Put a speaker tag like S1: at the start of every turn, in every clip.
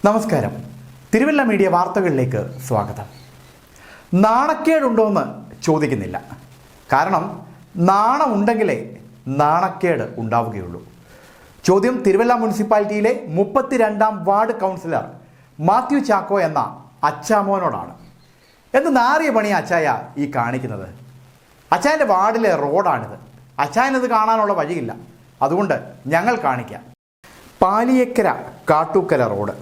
S1: നമസ്കാരം. തിരുവല്ല മീഡിയ വാർത്തകളിലേക്ക് സ്വാഗതം. നാണക്കേടുണ്ടോയെന്ന് ചോദിക്കുന്നില്ല. കാരണം നാണമുണ്ടെങ്കിലേ നാണക്കേട് ഉണ്ടാവുകയുള്ളൂ. ചോദ്യം തിരുവല്ല മുനിസിപ്പാലിറ്റിയിലെ 32ാം വാർഡ് കൗൺസിലർ മാത്യു ചാക്കോ എന്ന അച്ചാമോനോടാണ്. എന്ത് നാറിയ പണിയാ അച്ചായ ഈ കാണിക്കുന്നത്? അച്ചായൻ്റെ വാർഡിലെ റോഡാണിത്. അച്ചായനത് കാണാനുള്ള വഴിയില്ല. അതുകൊണ്ട് ഞങ്ങൾ കാണിക്കാം. പാലിയേക്കര കാട്ടൂക്കര റോഡ്.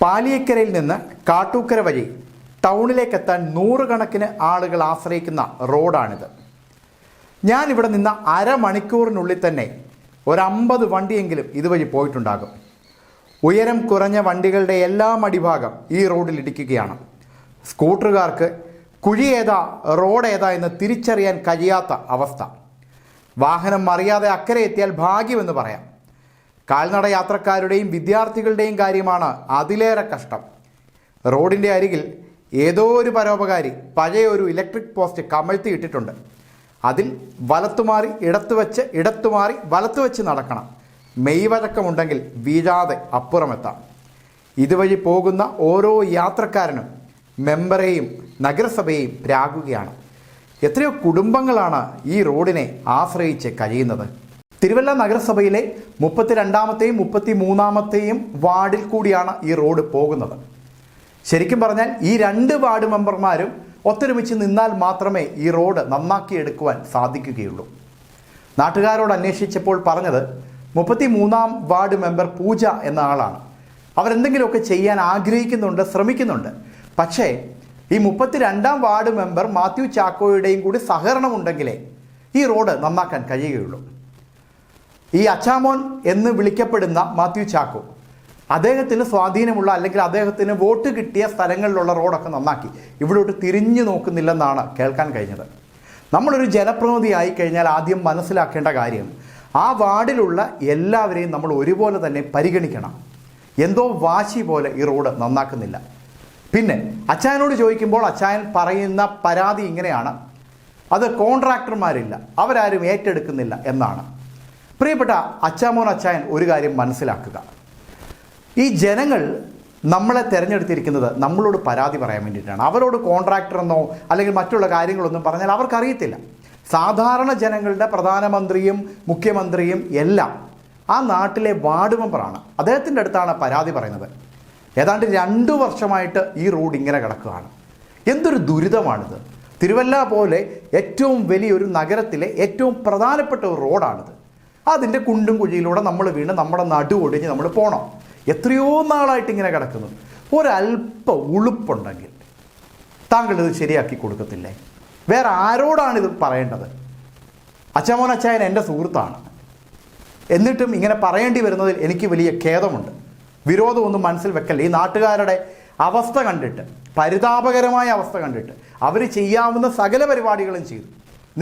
S1: പാലിയേക്കരയിൽ നിന്ന് കാട്ടൂക്കര വഴി ടൗണിലേക്കെത്താൻ നൂറുകണക്കിന് ആളുകൾ ആശ്രയിക്കുന്ന റോഡാണിത്. ഞാനിവിടെ നിന്ന് അരമണിക്കൂറിനുള്ളിൽ തന്നെ 50 വണ്ടിയെങ്കിലും ഇതുവഴി പോയിട്ടുണ്ടാകും. ഉയരം കുറഞ്ഞ വണ്ടികളുടെ എല്ലാം അടിഭാഗം ഈ റോഡിൽ ഇടിക്കുകയാണ്. സ്കൂട്ടറുകാർക്ക് കുഴി ഏതാ റോഡ് ഏതാ എന്ന് തിരിച്ചറിയാൻ കഴിയാത്ത അവസ്ഥ. വാഹനം മറിയാതെ അക്കരെ എത്തിയാൽ ഭാഗ്യമെന്ന് പറയാം. കാൽനട യാത്രക്കാരുടെയും വിദ്യാർത്ഥികളുടെയും കാര്യമാണ് അതിലേറെ കഷ്ടം. റോഡിൻ്റെ അരികിൽ ഏതോ ഒരു പരോപകാരി പഴയ ഒരു ഇലക്ട്രിക് പോസ്റ്റ് കമഴ്ത്തി ഇട്ടിട്ടുണ്ട്. അതിൽ വലത്തുമാറി ഇടത്തുവെച്ച് ഇടത്തുമാറി വലത്തുവെച്ച് നടക്കണം. മെയ് വഴക്കമുണ്ടെങ്കിൽ വീഴാതെ അപ്പുറമെത്താം. ഇതുവഴി പോകുന്ന ഓരോ യാത്രക്കാരനും മെമ്പറേയും നഗരസഭയെയും പ്രാകുകയാണ്. എത്രയോ കുടുംബങ്ങളാണ് ഈ റോഡിനെ ആശ്രയിച്ച് കഴിയുന്നത്. തിരുവല്ല നഗരസഭയിലെ 32ാമത്തെയും 33ാമത്തെയും വാർഡിൽ കൂടിയാണ് ഈ റോഡ് പോകുന്നത്. ശരിക്കും പറഞ്ഞാൽ ഈ 2 വാർഡ് മെമ്പർമാരും ഒത്തൊരുമിച്ച് നിന്നാൽ മാത്രമേ ഈ റോഡ് നന്നാക്കിയെടുക്കുവാൻ സാധിക്കുകയുള്ളൂ. നാട്ടുകാരോട് അന്വേഷിച്ചപ്പോൾ പറഞ്ഞത് 33ാം വാർഡ് മെമ്പർ പൂജ എന്ന ആളാണ്. അവരെന്തെങ്കിലുമൊക്കെ ചെയ്യാൻ ആഗ്രഹിക്കുന്നുണ്ട്, ശ്രമിക്കുന്നുണ്ട്. പക്ഷേ ഈ 32ാം വാർഡ് മെമ്പർ മാത്യു ചാക്കോയുടെയും കൂടി സഹകരണമുണ്ടെങ്കിലേ ഈ റോഡ് നന്നാക്കാൻ കഴിയുകയുള്ളൂ. ഈ അച്ചാമോൻ എന്ന് വിളിക്കപ്പെടുന്ന മാത്യു ചാക്കോ അദ്ദേഹത്തിന് സ്വാധീനമുള്ള അല്ലെങ്കിൽ അദ്ദേഹത്തിന് വോട്ട് കിട്ടിയ സ്ഥലങ്ങളിലുള്ള റോഡൊക്കെ നന്നാക്കി ഇവിടോട്ട് തിരിഞ്ഞു നോക്കുന്നില്ലെന്നാണ് കേൾക്കാൻ കഴിഞ്ഞത്. നമ്മളൊരു ജനപ്രതിനിധി ആയിക്കഴിഞ്ഞാൽ ആദ്യം മനസ്സിലാക്കേണ്ട കാര്യം ആ വാർഡിലുള്ള എല്ലാവരെയും നമ്മൾ ഒരുപോലെ തന്നെ പരിഗണിക്കണം. എന്തോ വാശി പോലെ ഈ റോഡ് നന്നാക്കുന്നില്ല. പിന്നെ അച്ചായനോട് ചോദിക്കുമ്പോൾ അച്ചായൻ പറയുന്ന പരാതി ഇങ്ങനെയാണ്: അത് കോൺട്രാക്ടർമാരില്ല, അവരാരും ഏറ്റെടുക്കുന്നില്ല എന്നാണ്. പ്രിയപ്പെട്ട അച്ചാമോൻ അച്ചായൻ ഒരു കാര്യം മനസ്സിലാക്കുക. ഈ ജനങ്ങൾ നമ്മളെ തിരഞ്ഞെടുത്തിരിക്കുന്നത് നമ്മളോട് പരാതി പറയാൻ വേണ്ടിയിട്ടാണ്. അവരോട് കോൺട്രാക്ടർ എന്നോ അല്ലെങ്കിൽ മറ്റുള്ള കാര്യങ്ങളൊന്നും പറഞ്ഞാൽ അവർക്കറിയത്തില്ല. സാധാരണ ജനങ്ങളുടെ പ്രധാനമന്ത്രിയും മുഖ്യമന്ത്രിയും എല്ലാം ആ നാട്ടിലെ വാർഡ് മെമ്പറാണ്. അദ്ദേഹത്തിൻ്റെ അടുത്താണ് പരാതി പറയുന്നത്. ഏതാണ്ട് 2 വർഷമായിട്ട് ഈ റോഡ് ഇങ്ങനെ കിടക്കുകയാണ്. എന്തൊരു ദുരിതമാണിത്! തിരുവല്ല പോലെ ഏറ്റവും വലിയൊരു നഗരത്തിലെ ഏറ്റവും പ്രധാനപ്പെട്ട ഒരു റോഡാണിത്. അതിൻ്റെ കുണ്ടും കുഴിയിലൂടെ നമ്മൾ വീണ് നമ്മുടെ നടു ഒടിഞ്ഞ് നമ്മൾ പോകണം. എത്രയോ നാളായിട്ട് ഇങ്ങനെ കിടക്കുന്നു. ഒരല്പ ഉളുപ്പുണ്ടെങ്കിൽ താങ്കൾ ഇത് ശരിയാക്കി കൊടുക്കത്തില്ലേ? വേറെ ആരോടാണിത് പറയേണ്ടത്? അച്ചാമോൻ അച്ചായൻ എൻ്റെ സുഹൃത്താണ്. എന്നിട്ടും ഇങ്ങനെ പറയേണ്ടി വരുന്നതിൽ എനിക്ക് വലിയ ഖേദമുണ്ട്. വിരോധമൊന്നും മനസ്സിൽ വെക്കല്ലേ. ഈ നാട്ടുകാരുടെ അവസ്ഥ കണ്ടിട്ട്, പരിതാപകരമായ അവസ്ഥ കണ്ടിട്ട് അവർ ചെയ്യാവുന്ന സകല പരിപാടികളും ചെയ്തു.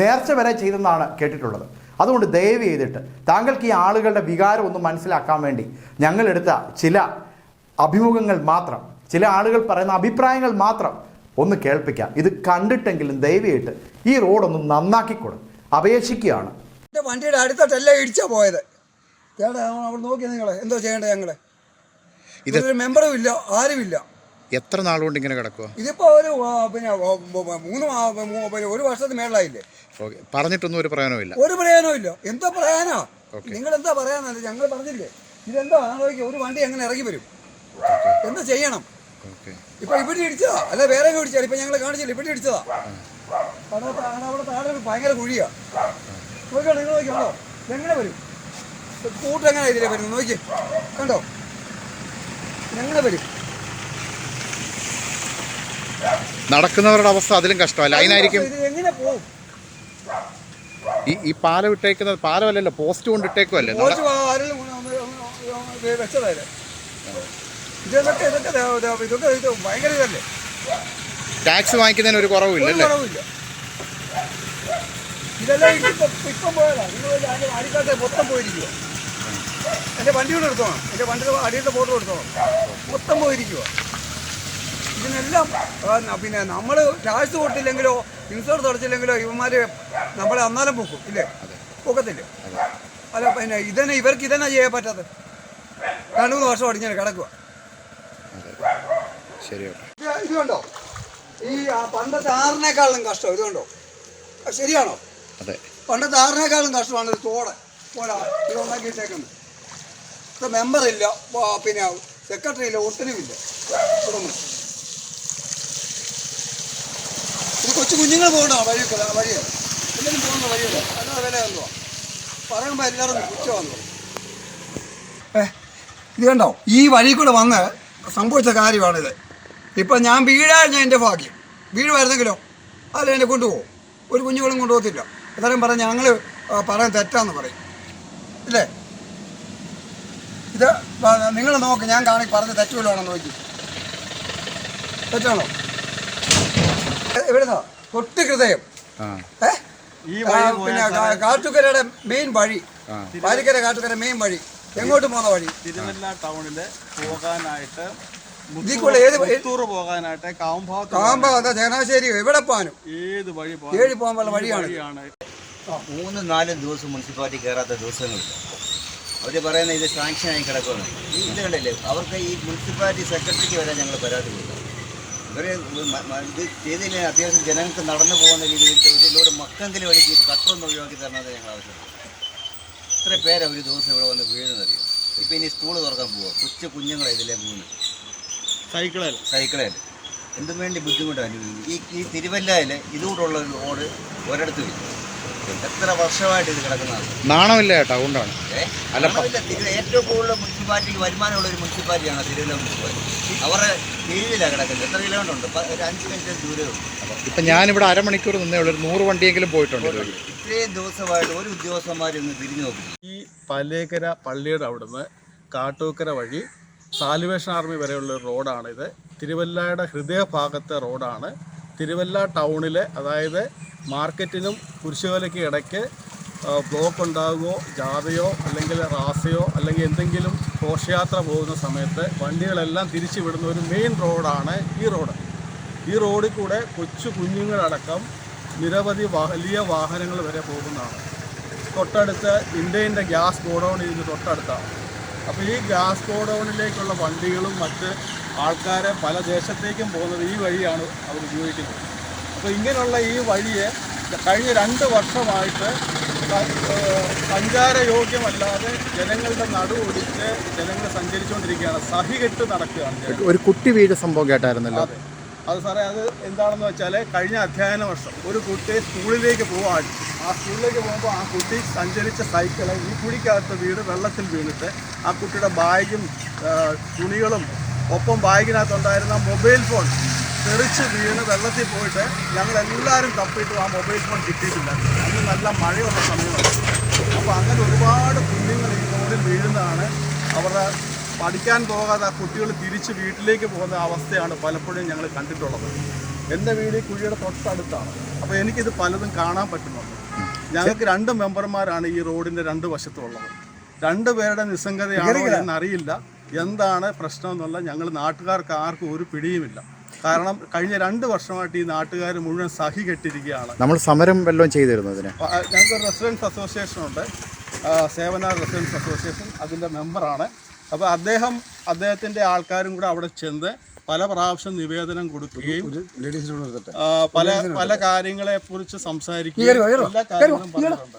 S1: നേർച്ച വരെ ചെയ്തെന്നാണ് കേട്ടിട്ടുള്ളത്. അതുകൊണ്ട് ദയവ് ചെയ്തിട്ട് താങ്കൾക്ക് ഈ ആളുകളുടെ വികാരം ഒന്ന് മനസ്സിലാക്കാൻ വേണ്ടി ഞങ്ങളെടുത്ത ചില അഭിമുഖങ്ങൾ മാത്രം, ചില ആളുകൾ പറയുന്ന അഭിപ്രായങ്ങൾ മാത്രം ഒന്ന് കേൾപ്പിക്കാം. ഇത് കണ്ടിട്ടെങ്കിലും ദയവ് ചെയ്തിട്ട് ഈ റോഡൊന്ന് നന്നാക്കിക്കൊടു അപേക്ഷിക്കുകയാണ്.
S2: വണ്ടിയുടെ അടുത്തോട്ടെല്ലാം ഇടിച്ചാ പോയത്. അവിടെ നോക്കി നിങ്ങൾ എന്തോ ചെയ്യേണ്ടത്? ഞങ്ങള് ഇതൊരു മെമ്പറും ഇല്ല, ആരുമില്ല.
S3: എത്ര നാളുകൊണ്ട് ഇങ്ങനെ കിടക്കുക?
S2: ഇതിപ്പോ ഒരു ഒരു വർഷത്തിന് മേളിലായില്ലേ.
S3: പറഞ്ഞിട്ടൊന്നും ഒരു പ്രയോജനമില്ല.
S2: ഒരു പ്രയോജനവും ഇല്ല. എന്തോ പറയാനോ? നിങ്ങൾ എന്താ പറയാനല്ല? ഞങ്ങൾ പറഞ്ഞില്ലേ ഇതെന്തോ ആലോചിക്കുക. ഒരു വണ്ടി എങ്ങനെ ഇറങ്ങി വരും? എന്താ ചെയ്യണം? ഇപ്പൊ ഇവിടെ ഇടിച്ചതാ, അല്ല വേറെ ഇടിച്ചതാ. ഇപ്പൊ ഞങ്ങൾ കാണിച്ചില്ല, ഇവിടെ ഇടിച്ചതാ. അവിടെ താഴെ ഭയങ്കര കുഴിയാ. നോക്കിയോ, നിങ്ങൾ നോക്കിയാണോ എങ്ങനെ വരും? കൂട്ട് എങ്ങനെ ഇതിലേ വരുന്നത് നോക്കി കണ്ടോ? എങ്ങനെ വരും?
S3: നടക്കുന്നവരുടെ അവസ്ഥ അതിലും കഷ്ടമല്ല. അതിനായിരിക്കും
S2: എങ്ങനെ പോകും?
S3: ഈ പാലം ഇട്ടേക്കുന്നത്. പാലമല്ലല്ലോ, പോസ്റ്റ് കൊണ്ട് ഇട്ടേക്കുമല്ലേ?
S2: വെച്ചതല്ലേ ഇതൊക്കെ ഭയങ്കര ഇതല്ലേ.
S3: ടാക്സ് വാങ്ങിക്കുന്നതിന് ഒരു കുറവില്ല.
S2: ഇതെല്ലാം ഇപ്പം പോയതാ. നിങ്ങൾ അടിക്കാത്ത മൊത്തം പോയിരിക്കുക. എൻ്റെ വണ്ടിയോട് എടുത്തോണം, എൻ്റെ വണ്ടിയുടെ അടിയുടെ ഫോട്ടോ എടുത്തോണം. മൊത്തം പോയിരിക്കുക. ഇതിനെല്ലാം പിന്നെ നമ്മൾ ടാക്സ് കൊടുത്തില്ലെങ്കിലോ ഇൻഷുറൻസ് അടച്ചില്ലെങ്കിലോ ഇവന്മാർ നമ്മളെ അന്നാലും പൊക്കും ഇല്ലേ? പൊക്കത്തില്ലേ? അല്ല പിന്നെ ഇവർക്ക് ഇതന്നെ ചെയ്യാൻ പറ്റാത്തത്. 2-3 വർഷം അടിഞ്ഞാൽ കിടക്കുക.
S3: ശരി
S2: ഇത് കണ്ടോ, ഈ പണ്ടത്തെ ആറിനേക്കാളും കഷ്ടം ഇത് കണ്ടോ, ശരിയാണോ?
S3: അതെ,
S2: പണ്ടത്തെ ആറിനേക്കാളും കഷ്ടമാണ് ഇത് തോട് പോലെ ഇത് ഉണ്ടാക്കിയിട്ടേക്കുന്നത്. ഇത് മെമ്പറില്ല, പിന്നെ സെക്രട്ടറി ഇല്ല, ഒട്ടനുമില്ല. ഇത് കൊച്ചു കുഞ്ഞുങ്ങൾ പോകണോ വഴിയൊക്കെ വഴിയല്ല, എല്ലാവരും പോകുന്ന വഴിയല്ല, അല്ലാതെ വില എന്തുവാ പറയുമ്പോൾ എല്ലാവരും കുറ്റമാണെന്ന് പറയും. ഇത് കണ്ടോ, ഈ വഴി കൂടെ വന്ന് സംഭവിച്ച കാര്യമാണിത്. ഇപ്പം ഞാൻ വീഴാൻ എൻ്റെ ഭാഗ്യം, വീഴുമായിരുന്നെങ്കിലോ അതിൽ എന്നെ കൊണ്ടുപോകും, ഒരു കുഞ്ഞുങ്ങളും കൊണ്ടുപോകത്തില്ല. എല്ലാവരും പറഞ്ഞ് ഞങ്ങൾ പറയാൻ തെറ്റാന്ന് പറയും ഇല്ലേ? ഇത് നിങ്ങൾ നോക്ക്, ഞാൻ പറഞ്ഞ് തെറ്റുവല്ലോണെന്ന് നോക്കി, തെറ്റാണോ? എവിടുന്നാ തൊട്ട് ഹൃദയം പിന്നെ കാട്ടുകരയുടെ മെയിൻ വഴി, പാലിക്കര കാട്ടുകര മെയിൻ വഴി, എങ്ങോട്ട് പോകുന്ന വഴി?
S4: തിരുവല്ല ടൗണില് പോകാനായിട്ട് പോകാനായിട്ട്
S2: കാമ്പാ ചങ്ങനാശ്ശേരി എവിടെ പോകാനും
S4: ഏത് വഴി
S2: ഏഴി പോകാൻ പല വഴിയാണ്.
S5: 3-4 ദിവസം മുനിസിപ്പാലിറ്റി കയറാത്ത ദിവസങ്ങളില്ല. അവർ പറയുന്നത് ഇത് സാങ്ഷനായി കിടക്കുകയാണ്. ഇത് കണ്ടില്ലേ, അവർക്ക് ഈ മുനിസിപ്പാലിറ്റി സെക്രട്ടറിക്ക് വരെ ഞങ്ങൾ പരാതി കൊടുക്കും. ഇവർ ഇത് ചെയ്തില്ല. അത്യാവശ്യം ജനങ്ങൾക്ക് നടന്നു പോകുന്ന രീതിയിൽ ഇതിലൂടെ മക്കെങ്കിലും വഴിക്ക് കട്ടറൊന്ന് ഒഴിവാക്കി തരണത് ഞങ്ങൾ ആവശ്യമുണ്ട്. ഇത്ര പേരെ ഒരു ദിവസം ഇവിടെ വന്ന് വീഴുന്നറിയും. ഇപ്പം ഇനി സ്കൂൾ തുറക്കാൻ പോവുക, കൊച്ചു കുഞ്ഞുങ്ങളെ ഇതിലേ പോകുന്നു സൈക്കിളേൽ എന്തും വേണ്ടി ബുദ്ധിമുട്ടാണ്. ഈ തിരുവല്ലയിൽ ഇതുകൂടുള്ള ഒരു റോഡ് ഒരിടത്തും ഇല്ല. എത്ര വർഷമായിട്ട് ഇത് കിടക്കുന്നതാണ്.
S3: നാണമില്ല ചേട്ടാ, അതുകൊണ്ടാണ്.
S5: ഏറ്റവും കൂടുതൽ മുനിസിപ്പാലിറ്റിക്ക് വരുമാനമുള്ള ഒരു മുനിസിപ്പാലിറ്റിയാണ് തിരുവല്ല മുനിസിപ്പാലിറ്റി. അവരുടെ കീഴിലാണ് കിടക്കുന്നത്. എത്ര കിലോമീറ്റർ ഉണ്ട്? ഒരു 5 മിനിറ്റ് ദൂരമുണ്ട്.
S3: ഇപ്പം ഞാനിവിടെ അരമണിക്കൂർ നിന്നേ ഉള്ളൂ, 100 വണ്ടിയെങ്കിലും പോയിട്ടുണ്ട്.
S5: ഇത്രയും ദിവസമായിട്ട് ഒരു ഉദ്യോഗസ്ഥന്മാരൊന്ന് തിരിഞ്ഞു നോക്കും.
S4: ഈ പല്ലേക്കര പള്ളിയുടെ അവിടുന്ന് കാട്ടൂക്കര വഴി സാലുവേഷൻ ആർമി വരെയുള്ള റോഡാണിത്. തിരുവല്ലയുടെ ഹൃദയഭാഗത്തെ റോഡാണ്. തിരുവല്ല ടൗണിലെ, അതായത് മാർക്കറ്റിനും കുരിശുമലയ്ക്ക് ഇടയ്ക്ക് ബ്ലോക്ക് ഉണ്ടാകുകയോ ജാഥയോ അല്ലെങ്കിൽ റാസയോ അല്ലെങ്കിൽ എന്തെങ്കിലും ഘോഷയാത്ര പോകുന്ന സമയത്ത് വണ്ടികളെല്ലാം തിരിച്ചു വിടുന്ന ഒരു മെയിൻ റോഡാണ് ഈ റോഡ്. ഈ റോഡിൽ കൂടെ കൊച്ചു കുഞ്ഞുങ്ങളടക്കം നിരവധി വലിയ വാഹനങ്ങൾ വരെ പോകുന്നതാണ്. തൊട്ടടുത്ത് ഇന്ത്യൻ്റെ ഗ്യാസ് ഗോഡൗൺ ഇതിന് തൊട്ടടുത്താണ്. അപ്പോൾ ഈ ഗ്യാസ് ഗോഡൗണിലേക്കുള്ള വണ്ടികളും മറ്റ് ആൾക്കാരെ പല ദേശത്തേക്കും പോകുന്നത് ഈ വഴിയാണ് അവർ ഉപയോഗിക്കുന്നത്. അപ്പോൾ ഇങ്ങനെയുള്ള ഈ വഴിയെ കഴിഞ്ഞ 2 വർഷമായിട്ട് സഞ്ചാരയോഗ്യമല്ലാതെ ജനങ്ങളുടെ നടുവൊടിച്ച് ജനങ്ങൾ സഞ്ചരിച്ചുകൊണ്ടിരിക്കുകയാണ്. സഹികെട്ട് നടക്കുകയാണ്.
S3: ഒരു കുട്ടി വീട് സംഭവം കേട്ടായിരുന്നല്ലോ.
S4: അതെ, അത് സാറേ, അത് എന്താണെന്ന് വെച്ചാൽ കഴിഞ്ഞ അധ്യയന വർഷം ഒരു കുട്ടി സ്കൂളിലേക്ക് പോവാണ്. ആ സ്കൂളിലേക്ക് പോകുമ്പോൾ ആ കുട്ടി സഞ്ചരിച്ച സൈക്കിള് ഈ കുഴിക്കകത്ത് വീട് വെള്ളത്തിൽ വീണിട്ട് ആ കുട്ടിയുടെ ബാഗും തുണികളും ഒപ്പം ബാഗിനകത്തുണ്ടായിരുന്ന മൊബൈൽ ഫോൺ തെറിച്ച് വീണ് വെള്ളത്തിൽ പോയിട്ട് ഞങ്ങളെല്ലാവരും തപ്പിയിട്ടും ആ മൊബൈൽ ഫോൺ കിട്ടിയിട്ടില്ല. അന്ന് നല്ല മഴയുള്ള സമയമാണ്. അപ്പോൾ അങ്ങനെ ഒരുപാട് കുഞ്ഞുങ്ങൾ ഈ റോഡിൽ വീഴുന്നതാണ്. അവരുടെ പഠിക്കാൻ പോകാതെ ആ കുട്ടികൾ തിരിച്ച് വീട്ടിലേക്ക് പോകുന്ന അവസ്ഥയാണ് പലപ്പോഴും ഞങ്ങൾ കണ്ടിട്ടുള്ളത്. എൻ്റെ വീട് ഈ കുഴിയുടെ തൊട്ടടുത്താണ്. അപ്പോൾ എനിക്കിത് പലതും കാണാൻ പറ്റുന്നുണ്ട്. ഞങ്ങൾക്ക് 2 മെമ്പർമാരാണ് ഈ റോഡിൻ്റെ 2 വശത്തുള്ളത്. 2 പേരുടെ നിസ്സംഗതയാണോ എന്നറിയില്ല. എന്താണ് പ്രശ്നം എന്നുള്ള ഞങ്ങൾ നാട്ടുകാർക്ക് ആർക്കും ഒരു പിടിയുമില്ല. കാരണം കഴിഞ്ഞ 2 വർഷമായിട്ട് ഈ നാട്ടുകാർ മുഴുവൻ സഹി കെട്ടിരിക്കുകയാണ്.
S3: നമ്മൾ സമരം വല്ലതും ചെയ്തിരുന്നതിന്
S4: ഞങ്ങൾക്ക് റെസിഡൻസ് അസോസിയേഷൻ ഉണ്ട്, സേവന റെസിഡൻസ് അസോസിയേഷൻ, അതിൻ്റെ മെമ്പറാണ്. അപ്പോൾ അദ്ദേഹത്തിൻ്റെ ആൾക്കാരും കൂടെ അവിടെ ചെന്ന് പല പ്രാവശ്യം നിവേദനം കൊടുക്കുകയും പല കാര്യങ്ങളെ കുറിച്ച് സംസാരിക്കുകയും എല്ലാ കാര്യങ്ങളും പറഞ്ഞിട്ടുണ്ട്.